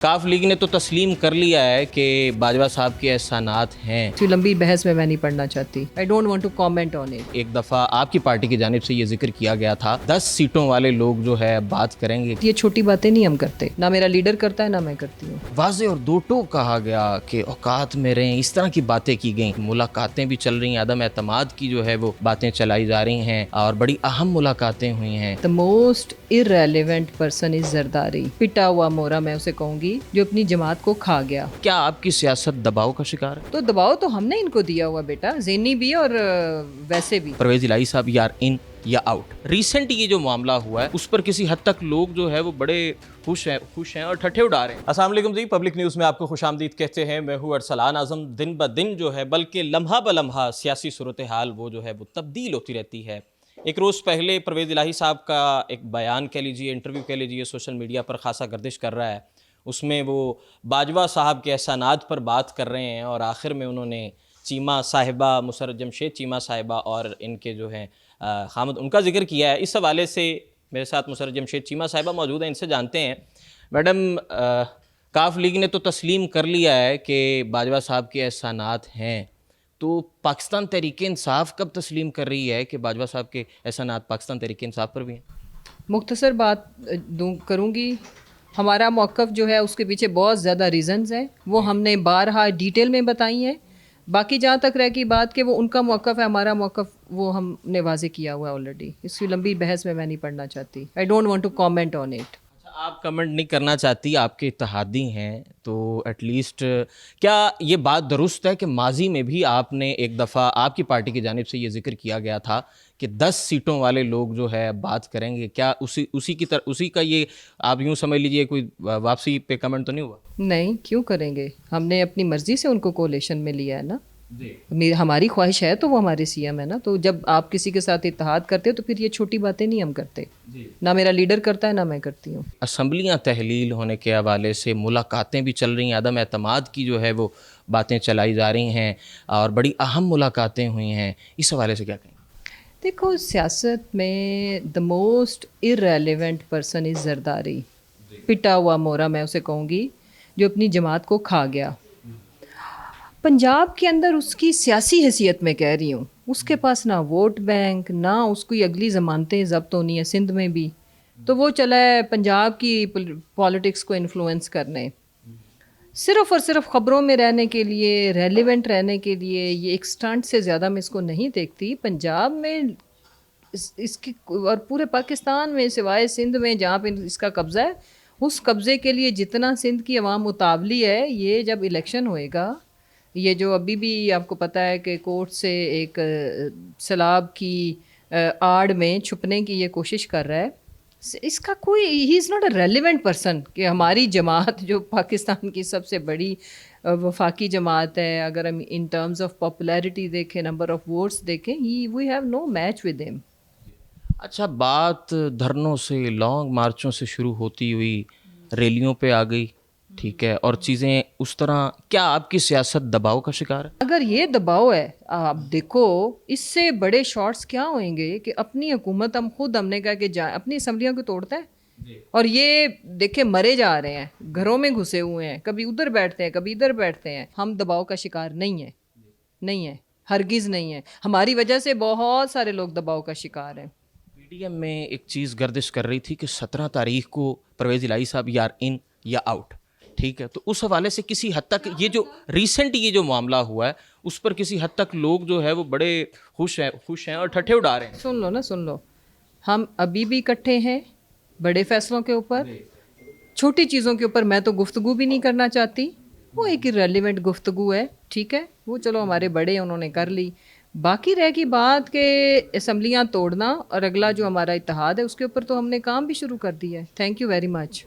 काफ league ने तो तस्लीम कर लिया है कि बाजवा साहब के एहसानात हैं। तो लंबी बहस में मैं नहीं पढ़ना चाहती। I don't want to comment on it. एक दफ़ा आपकी पार्टी की जानिब से ये जिक्र किया गया था 10 सीटों वाले लोग जो है बात करेंगे। ये छोटी बातें नहीं हम करते, ना मेरा लीडर करता है ना मैं करती हूँ। वाज़े और दो टोक कहा गया कि औकात में रहें, इस तरह की बातें की गई। मुलाकातें भी चल रही हैं, अदम एतमाद की जो है वो बातें चलाई जा रही हैं और बड़ी अहम मुलाकातें हुई हैं। The most irrelevant person is Zardari. पिटा हुआ मोरा मैं उसे कहूंगी, जो अपनी जमात को खा गया। क्या आपकी सियासत दबाव का शिकार है? तो दबाव तो हमने इनको दिया हुआ बेटा, ज़हनी भी और वैसे भी। परवेज इलाही साहब यार इन या आउट। रिसेंट ये जो मामला हुआ है उस पर किसी हद तक लोग जो है वो बड़े खुश हैं और ठट्ठे उड़ा रहे हैं। अस्सलाम वालेकुम जी, पब्लिक न्यूज़ में आपको खुशामदीद कहते हैं। मैं हूँ अरसलान आज़म। दिन ब दिन जो है बल्कि लम्हा ब लम्हा सियासी सूरत हाल वो जो है वो तब्दील होती रहती है। एक रोज़ पहले परवेज़ इलाही साहब का एक बयान कह लीजिए, इंटरव्यू कह लीजिए, सोशल मीडिया पर खासा गर्दिश कर रहा है। उसमें वो बाजवा साहब के एहसानात पर बात कर रहे हैं और आखिर में उन्होंने चीमा साहिबा, मुसर्रत जमशेद चीमा साहिबा और इनके जो हैं खामद, उनका जिक्र किया है। इस हवाले से मेरे साथ मुसर्रत जमशेद चीमा साहिबा मौजूद हैं, इनसे जानते हैं। मैडम, काफ लीग ने तो तस्लीम कर लिया है कि बाजवा साहब के एहसानात हैं, तो पाकिस्तान तहरीक इंसाफ कब तस्लीम कर रही है कि बाजवा साहब के एहसानात पाकिस्तान तहरीक इंसाफ पर भी हैं? मुख्तसर बात करूँगी। हमारा मौक़िफ़ जो है उसके पीछे बहुत ज़्यादा रीज़न्स हैं, वो हमने बारहा डिटेल में बताई हैं। बाकी जहाँ तक रह की बात कि वो उनका मौक़िफ़ है, हमारा मौक़िफ़ वो हमने वाज़े किया हुआ है ऑलरेडी। इसकी लंबी बहस में मैं नहीं पढ़ना चाहती। I don't want to comment on it. आप कमेंट नहीं करना चाहती, आपके इत्तेहादी हैं, तो एटलीस्ट क्या ये बात दुरुस्त है कि माजी में भी आपने एक दफ़ा आपकी पार्टी की जानिब से ये जिक्र किया गया था कि 10 सीटों वाले लोग जो है बात करेंगे? क्या उसी का ये आप यूँ समझ लीजिए कोई वापसी पे कमेंट तो नहीं हुआ? नहीं, क्यों करेंगे? हमने अपनी मर्ज़ी से उनको कोalition में लिया है ना। हमारी ख्वाहिश है तो वो हमारे सीएम है ना। तो जब आप किसी के साथ इत्तेहाद करते हो तो फिर ये छोटी बातें नहीं हम करते। ना मेरा लीडर करता है ना मैं करती हूँ। असम्बलियाँ तहलील होने के हवाले से मुलाकातें भी चल रही हैं, अदम एतमाद की जो है वो बातें चलाई जा रही हैं और बड़ी अहम मुलाकातें हुई हैं। इस हवाले से क्या कहेंगे? देखो, सियासत में the most irrelevant person is Zardari. पिटा हुआ मोरा मैं उसे कहूँगी, जो अपनी जमात को खा गया। पंजाब के अंदर उसकी सियासी हैसियत में कह रही हूँ, उसके पास ना वोट बैंक, ना उसकी अगली ज़मानतें ज़ब्त होनी है सिंध में भी, तो वो चला है पंजाब की पॉलिटिक्स को इन्फ्लुएंस करने। सिर्फ़ और सिर्फ ख़बरों में रहने के लिए, रेलिवेंट रहने के लिए, ये एक स्टंट से ज़्यादा मैं इसको नहीं देखती। पंजाब में इसकी और पूरे पाकिस्तान में सिवाय सिंध में जहाँ पे इसका कब्ज़ा है, उस कब्ज़े के लिए जितना सिंध की आवाम मुतावली है, ये जब इलेक्शन होएगा, ये जो अभी भी आपको पता है कि कोर्ट से एक सैलाब की आड़ में छुपने की ये कोशिश कर रहा है, इसका कोई, he is not a relevant person कि हमारी जमात जो पाकिस्तान की सबसे बड़ी वफाकी जमात है, अगर हम इन टर्म्स ऑफ पॉपुलैरिटी देखें, नंबर ऑफ वोट्स देखें, we have no match with him. अच्छा, बात धरनों से, लॉन्ग मार्चों से शुरू होती हुई रैलियों पे आ गई, ठीक है, और चीज़ें उस तरह। क्या आपकी सियासत दबाव का शिकार है? अगर ये दबाव है, आप देखो इससे बड़े शॉट्स क्या होंगे कि अपनी हुकूमत हमने कहा कि अपनी असम्बलियों को तोड़ता है और ये देखे मरे जा रहे हैं, घरों में घुसे हुए हैं, कभी उधर बैठते हैं कभी इधर बैठते हैं। हम दबाव का शिकार नहीं है, हरगिज़ नहीं है। हमारी वजह से बहुत सारे लोग दबाव का शिकार हैं। पीडीएम में एक चीज़ गर्दिश कर रही थी कि 17 तारीख को परवेज़ इलाही साहब यार इन या आउट, ठीक है, तो उस हवाले से किसी हद तक ये जो रिसेंट ये जो मामला हुआ है उस पर किसी हद तक लोग जो है वो बड़े खुश हैं और ठट्ठे उड़ा रहे हैं। सुन लो, हम अभी भी इकट्ठे हैं बड़े फैसलों के ऊपर। छोटी चीज़ों के ऊपर मैं तो गुफ्तगू भी नहीं करना चाहती, वो एक इररिलेवेंट गुफ्तगू है, ठीक है, वो चलो हमारे बड़े उन्होंने कर ली। बाकी रह की बात के असम्बलियाँ तोड़ना और अगला जो हमारा इत्तेहाद है उसके ऊपर तो हमने काम भी शुरू कर दिया है। Thank you very much.